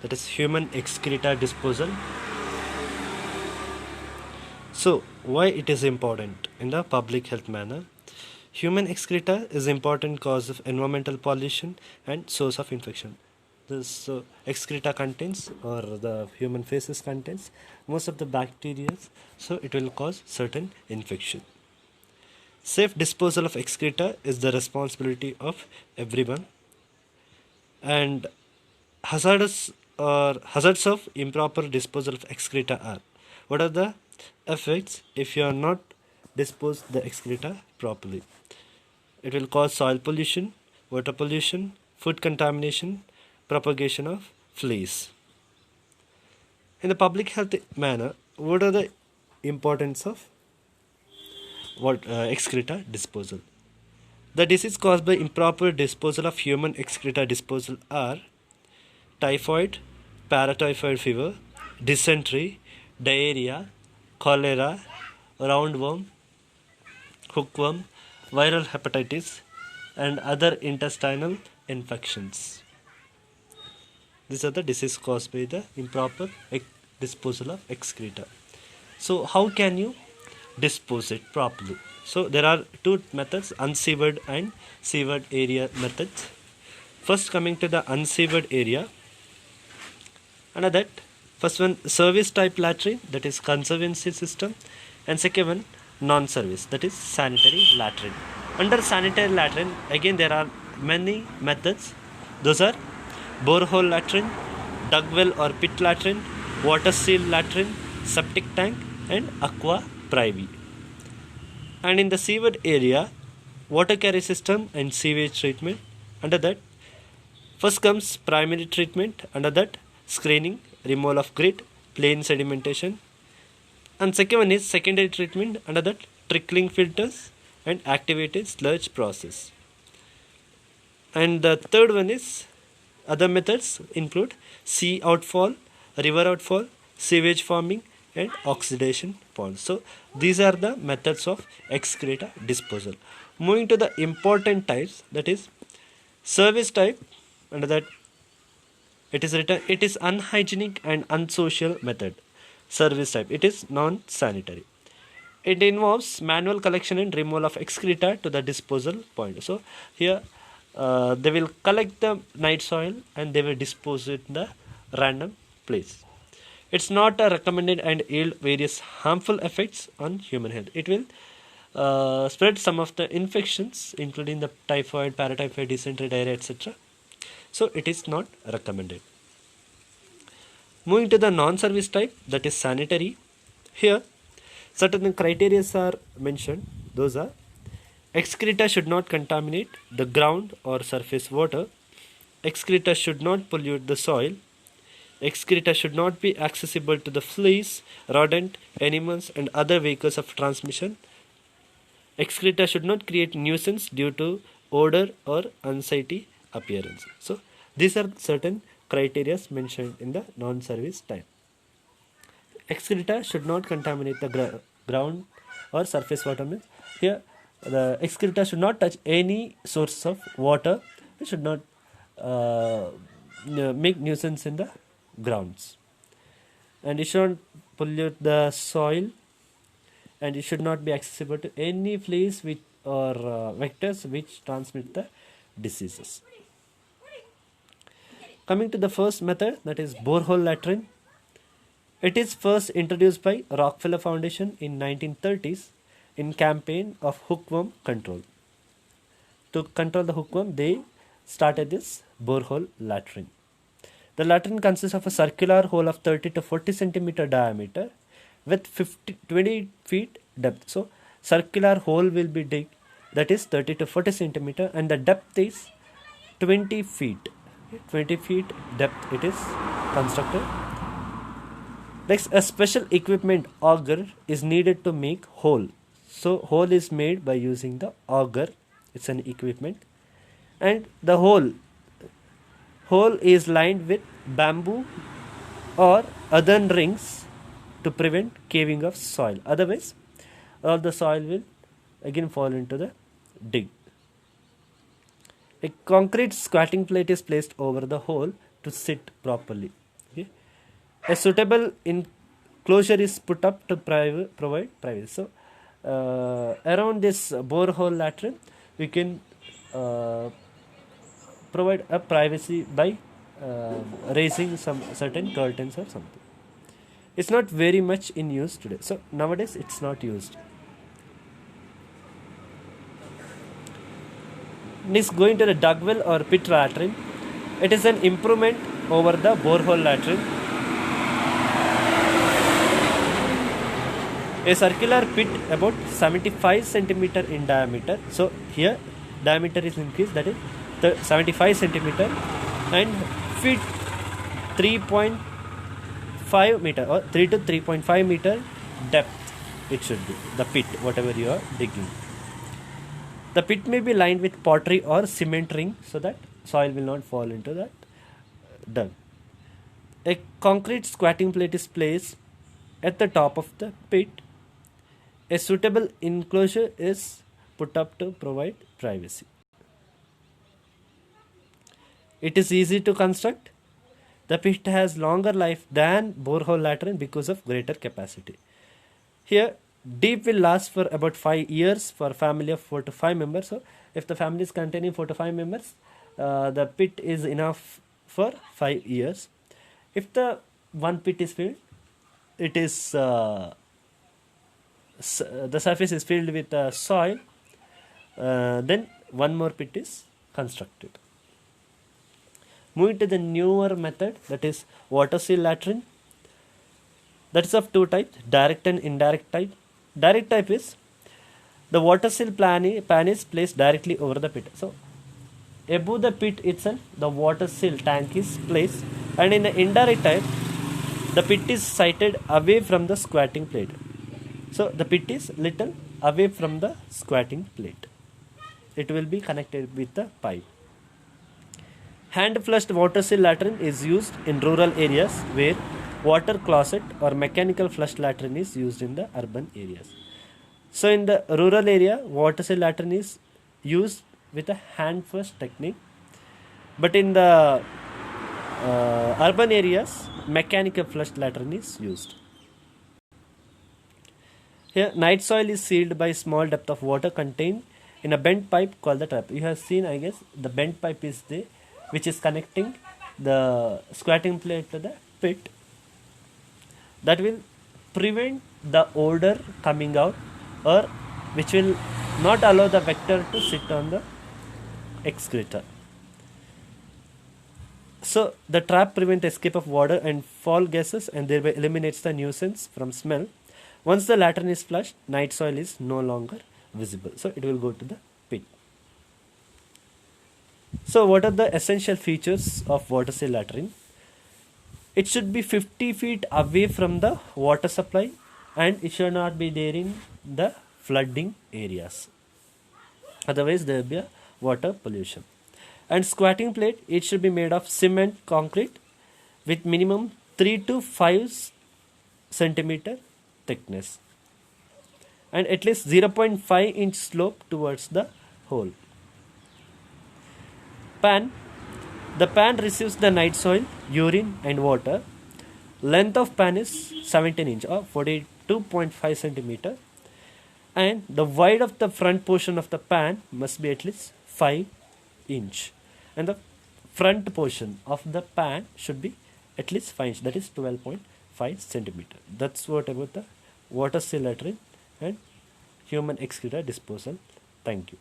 that is human excreta disposal. So, why it is important in the public health manner? Human excreta is important cause of environmental pollution and source of infection. This excreta contains, or the human feces contains, most of the bacteria, so it will cause certain infection. Safe disposal of excreta is the responsibility of everyone, and hazards of improper disposal of excreta are: what are the effects if you are not dispose the excreta properly? It will cause soil pollution, water pollution, food contamination, propagation of fleas. In the public health manner, what are the importance of excreta disposal? The disease caused by improper disposal of human excreta disposal are typhoid, paratyphoid fever, dysentery, diarrhea, cholera, roundworm, hookworm, viral hepatitis, and other intestinal infections. These are the disease caused by the improper disposal of excreta. So, how can you dispose it properly? So, there are two methods: unsewered and sewered area methods. First, coming to the unsewered area, under that, first one service type latrine, that is conservancy system, and second one non-service, that is sanitary latrine. Under sanitary latrine, again there are many methods. Those are borehole latrine, dugwell or pit latrine, water seal latrine, septic tank, and aqua privi. And in the sewered area, water carry system and sewage treatment. Under that, first comes primary treatment. Under that, screening, removal of grit, plain sedimentation. And second one is secondary treatment. Under that, trickling filters and activated sludge process. And the third one is other methods include sea outfall, river outfall, sewage farming, and oxidation ponds. So these are the methods of excreta disposal. Moving to the important types, that is service type. Under that, it is written, it is unhygienic and unsocial method. Service type, it is non-sanitary. It involves manual collection and removal of excreta to the disposal point. So here they will collect the night soil and they will dispose it in the random place. It's not recommended and yield various harmful effects on human health. It will spread some of the infections, including the typhoid, paratyphoid, dysentery, diarrhea, etc. So it is not recommended. Moving to the non-service type, that is sanitary. Here, certain criteria are mentioned. Those are: excreta should not contaminate the ground or surface water. Excreta should not pollute the soil. Excreta should not be accessible to the fleas, rodent, animals, and other vehicles of transmission. Excreta should not create nuisance due to odor or unsightly appearance. So these are certain criteria mentioned in the non-service type. Excreta should not contaminate the ground or surface water. Means here the excreta should not touch any source of water. It should not make nuisance in the grounds, and it should not pollute the soil, and it should not be accessible to any fleas which or vectors which transmit the diseases. Coming to the first method, that is borehole latrine. It is first introduced by Rockefeller Foundation in 1930s in campaign of hookworm control. To control the hookworm, they started this borehole latrine. The latrine consists of a circular hole of 30 to 40 centimeter diameter with 20 feet depth. So circular hole will be dig, that is 30 to 40 centimeter, and the depth is 20 feet. 20 feet depth it is constructed. Next, a special equipment auger is needed to make hole. So hole is made by using the auger. It's an equipment, and the hole is lined with bamboo or earthen rings to prevent caving of soil. Otherwise, all the soil will again fall into the dig. A concrete squatting plate is placed over the hole to sit properly. A suitable enclosure is put up to provide privacy. So around this borehole latrine, we can provide a privacy by raising some certain curtains or something. It's not very much in use today. So nowadays it's not used. Next, going to the dugwell or pit latrine. It is an improvement over the borehole latrine. A circular pit about 75 centimeter in diameter. So here diameter is increased, that is 75 centimeter, and feet 3.5 meter or 3 to 3.5 meter depth. It should be the pit, whatever you are digging. The pit may be lined with pottery or cement ring so that soil will not fall into that dug. A concrete squatting plate is placed at the top of the pit. A suitable enclosure is put up to provide privacy. It is easy to construct. The pit has longer life than borehole latrine because of greater capacity. Here, deep will last for about 5 years for a family of 4 to 5 members. So, if the family is containing 4 to 5 members, the pit is enough for 5 years. If the one pit is filled, it is the surface is filled with soil, then one more pit is constructed. Moving to the newer method, that is water seal latrine. That is of two types, direct and indirect type. Direct type is the water seal pan is placed directly over the pit. So above the pit itself, the water seal tank is placed, and in the indirect type, the pit is sited away from the squatting plate. So the pit is little away from the squatting plate. It will be connected with the pipe. Hand flushed water seal latrine is used in rural areas where water closet or mechanical flush latrine is used in the urban areas. So in the rural area, water seal latrine is used with a hand flush technique, but in the urban areas, mechanical flush latrine is used. Here, night soil is sealed by small depth of water contained in a bent pipe called the trap. You have seen, I guess, the bent pipe is there, which is connecting the squatting plate to the pit. That will prevent the odor coming out, or which will not allow the vector to sit on the excreta. So the trap prevents escape of water and fall gases and thereby eliminates the nuisance from smell. Once the latrine is flushed, night soil is no longer visible. So it will go to the pit. So what are the essential features of water seal latrine? It should be 50 feet away from the water supply, and it should not be there in the flooding areas. Otherwise there will be a water pollution. And squatting plate, it should be made of cement concrete with minimum 3 to 5 centimeter thickness and at least 0.5 inch slope towards the hole. Pan. The pan receives the night soil, urine and water. Length of pan is 17 inch or 42.5 centimeter, and the width of the front portion of the pan must be at least 5 inch, and the front portion of the pan should be at least 5 inch, that is 12.5 centimeter. That's what about the water seal latrine and human excreta disposal. Thank you.